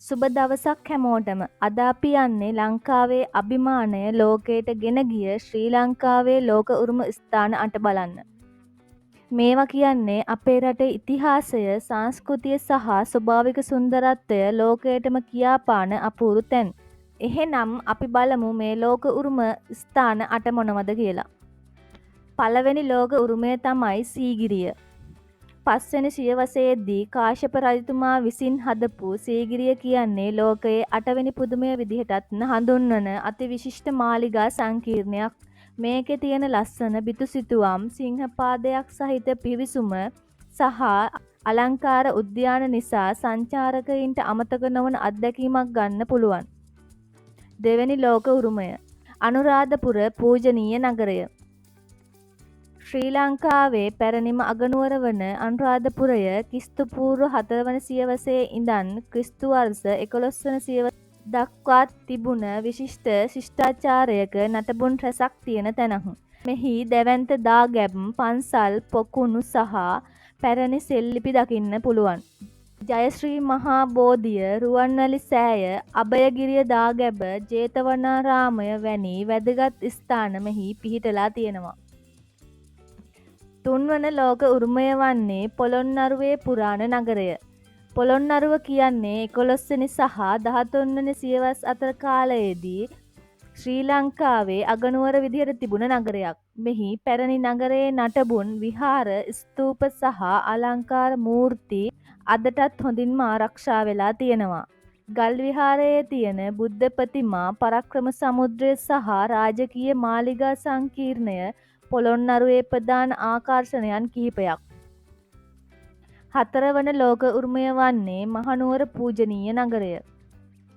සුබ දවසක් හැමෝටම. අද අපි යන්නේ ලංකාවේ අභිමානය ලෝකයට ගෙන ගිය ශ්‍රී ලංකාවේ ලෝක උරුම ස්ථාන 8 බලන්න. මේවා කියන්නේ අපේ රටේ ඉතිහාසය, සංස්කෘතිය සහ ස්වභාවික සුන්දරත්වය ලෝකයටම කියාපාන අපූරු තැන්. එහෙනම් අපි බලමු මේ ලෝක උරුම ස්ථාන 8 මොනවද කියලා. පළවෙනි ලෝක උරුමය තමයි සීගිරිය. 5 වෙනි සියවසේදී කාශ්‍යප රජතුමා විසින් හදපු සීගිරිය කියන්නේ ලෝකයේ 8 වෙනි පුදුමය විදිහටත් හඳුන්වන අතිවිශිෂ්ට මාලිගා සංකීර්ණයක්. මේකේ තියෙන ලස්සන බිතුසිතුවම්, සිංහපාදයක් සහිත පිවිසුම සහ අලංකාර උද්‍යාන නිසා සංචාරකයින්ට අමතක නොවන අත්දැකීමක් ගන්න පුළුවන්. දෙවෙනි ලෝක උරුමය අනුරාධපුර පූජනීය නගරය. ශ්‍රී ලංකාවේ පැරණිම අගනුවර වන අනුරාධපුරය ක්‍රිස්තු පූර්ව 4 වන සියවසේ ඉඳන් ක්‍රිස්තු වර්ෂ 11 වන සියවස දක්වා තිබුණ විශිෂ්ට ශිෂ්ටාචාරයක නටබුන් රැසක් තියෙන තැනක්. මෙහි දැවැන්ත දාගැබ්, පන්සල්, පොකුණු සහ පැරණි සෙල්ලිපි දකින්න පුළුවන්. ජයශ්‍රී මහා බෝධිය, රුවන්වැලි සෑය, අභයගිරිය දාගැබ, ජේතවනාරාමය වැනි වැදගත් ස්ථාන මෙහි පිහිටලා තියෙනවා. තුන්වන ලෝක උරුමය වන්නේ පොළොන්නරුවේ පුරාණ නගරය. පොළොන්නරුව කියන්නේ 11 වෙනි සහ 13 වෙනි සියවස් අතර කාලයේදී ශ්‍රී ලංකාවේ අගනුවර විදිහට තිබුණ නගරයක්. මෙහි පැරණි නගරයේ නටබුන්, විහාර, ස්තූප සහ අලංකාර මූර්ති අදටත් හොඳින්ම ආරක්ෂා වෙලා තියෙනවා. ගල් විහාරයේ තියෙන බුද්ධ ප්‍රතිමා, පරක්‍රම සමුද්‍රය සහ රාජකීය මාලිගා සංකීර්ණය පොළොන්නරුවේ ප්‍රධාන ආකර්ෂණයන් කිහිපයක්. 4 වන ලෝක උරුමය වන්නේ මහනුවර පූජනීය නගරය.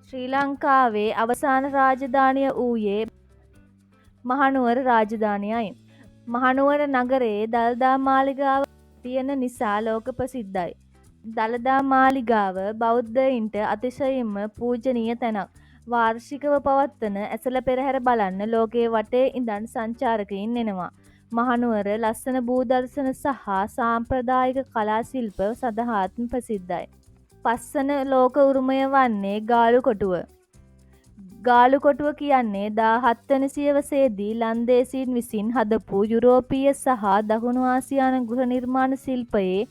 ශ්‍රී ලංකාවේ අවසාන රාජධානිය වූයේ මහනුවර රාජධානියයි. මහනුවර නගරයේ දළදා මාලිගාව තියෙන නිසා ලෝක ප්‍රසිද්ධයි. දළදා මාලිගාව බෞද්ධයින්ට අතිශයින්ම පූජනීය තැනක්. වාර්ෂිකව පවත්වන ඇසළ පෙරහැර බලන්න ලෝකයේ වටේ ඉඳන් සංචාරකයින් එනවා. මහනුවර ලස්සන භූදර්ශන සහ සාම්ප්‍රදායික කලා ශිල්ප සඳහාත් ප්‍රසිද්ධයි. 5 වන ලෝක උරුමය වන්නේ ගාලුකොටුව. ගාලුකොටුව කියන්නේ 17 වෙනි සියවසේදී ලන්දේසීන් විසින් හදපු යුරෝපීය සහ දකුණු ආසියානු ගෘහ නිර්මාණ ශිල්පයේ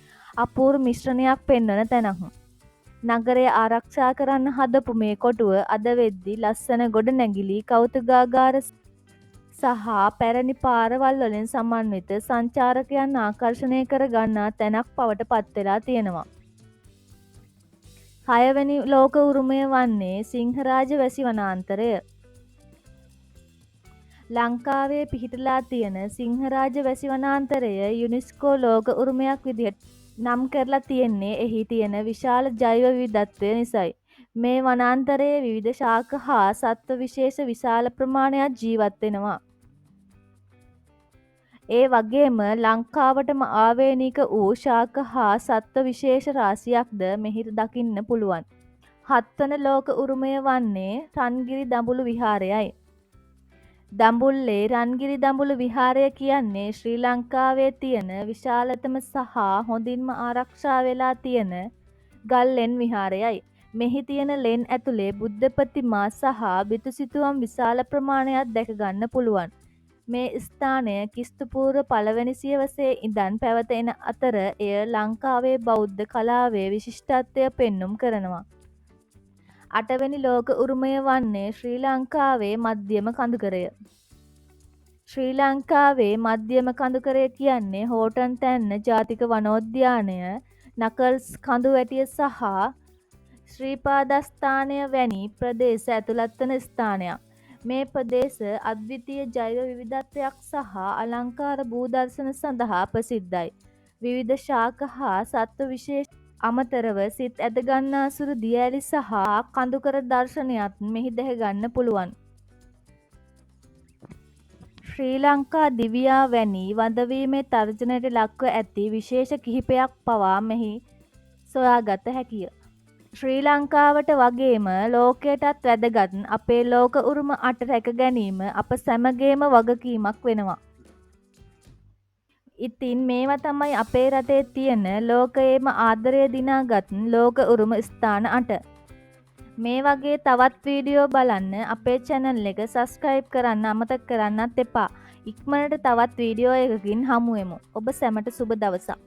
අපූර්ව මිශ්‍රණයක් පෙන්වන තැනක්. නගරය ආරක්ෂා කරන්න හදපු මේ කොටුව අද වෙද්දී ලස්සන ගොඩනැගිලි, කෞතුකාගාර සහ පැරණි පාරවල් වලින් සමන්විත සංචාරකයන් ආකර්ෂණය කර ගන්නා තැනක් බවට පත් වෙලා තියෙනවා. 6 වෙනි ලෝක උරුමය වන්නේ සිංහරාජ වැසි වනාන්තරය. ලංකාවේ පිහිටලා තියෙන සිංහරාජ වැසි වනාන්තරය යුනෙස්කෝ ලෝක උරුමයක් විදිහට නම් කරලා තියෙන්නේ එහි තියෙන විශාල ජෛව විවිධත්වය නිසායි. මේ වනාන්තරයේ විවිධ ශාක හා සත්ත්ව විශේෂ විශාල ප්‍රමාණයක් ජීවත් වෙනවා. ඒ වගේම ලංකාවටම ආවේනික වූ ශාක හා සත්ත්ව විශේෂ රාශියක්ද මෙහි දකින්න පුළුවන්. 7 වන ලෝක උරුමය වන්නේ රන්ගිරි දඹුලු විහාරයයි. දඹුල්ලේ රන්ගිරි දඹුලු විහාරය කියන්නේ ශ්‍රී ලංකාවේ තියෙන විශාලතම සහ හොඳින්ම ආරක්ෂා වෙලා තියෙන ගල් ලෙන් විහාරයයි. මෙහි තියෙන ලෙන් ඇතුලේ බුද්ධ ප්‍රතිමා සහ බිතුසිතුවම් විශාල ප්‍රමාණයක් දැක ගන්න පුළුවන්. මේ ස්ථානය ක්‍රිස්තු පූර්ව 1 වෙනි සියවසේ ඉඳන් පැවත එන අතර එය ලංකාවේ බෞද්ධ කලාවේ විශිෂ්ටත්වය පෙන්눔 කරනවා. 8 වෙනි ලෝක උරුමය වන්නේ ශ්‍රී ලංකාවේ මධ්‍යම කඳුකරය. ශ්‍රී ලංකාවේ මධ්‍යම කඳුකරය කියන්නේ හෝටන් තැන්න ජාතික වනෝද්‍යානය, නකල්ස් කඳුවැටිය සහ ශ්‍රීපාදස්ථානය වැනි ප්‍රදේශ ඇතුළත් වන ස්ථානයක්. මේ ප්‍රදේශ අද්විතීය ජෛව විවිධත්වයක් සහ අලංකාර භූදර්ශන සඳහා ප්‍රසිද්ධයි. විවිධ ශාක හා සත්ත්ව විශේෂ අමතරව සිත් ඇදගන්නාසුරු දියඇලි සහ කඳුකර දර්ශනයත් මෙහි දැක ගන්න පුළුවන්. ශ්‍රී ලංකා දිවියා වැනි වඳවීමේ තර්ජනයට ලක්ව ඇති විශේෂ කිහිපයක් පවා මෙහි සොයාගත හැකිය. ශ්‍රී ලංකාවට වගේම ලෝකයටත් වැදගත් අපේ ලෝක උරුම 8 රැක ගැනීම අප සැමගේම වගකීමක් වෙනවා. ඉතින් මේවා තමයි අපේ රටේ තියෙන ලෝකයේම ආදරය දිනාගත් ලෝක උරුම ස්ථාන 8. මේ වගේ තවත් වීඩියෝ බලන්න අපේ channel එක subscribe කරන්න අමතක කරන්නත් එපා. ඉක්මනට තවත් වීඩියෝ එකකින් හමුවෙමු. ඔබ සැමට සුබ දවසක්.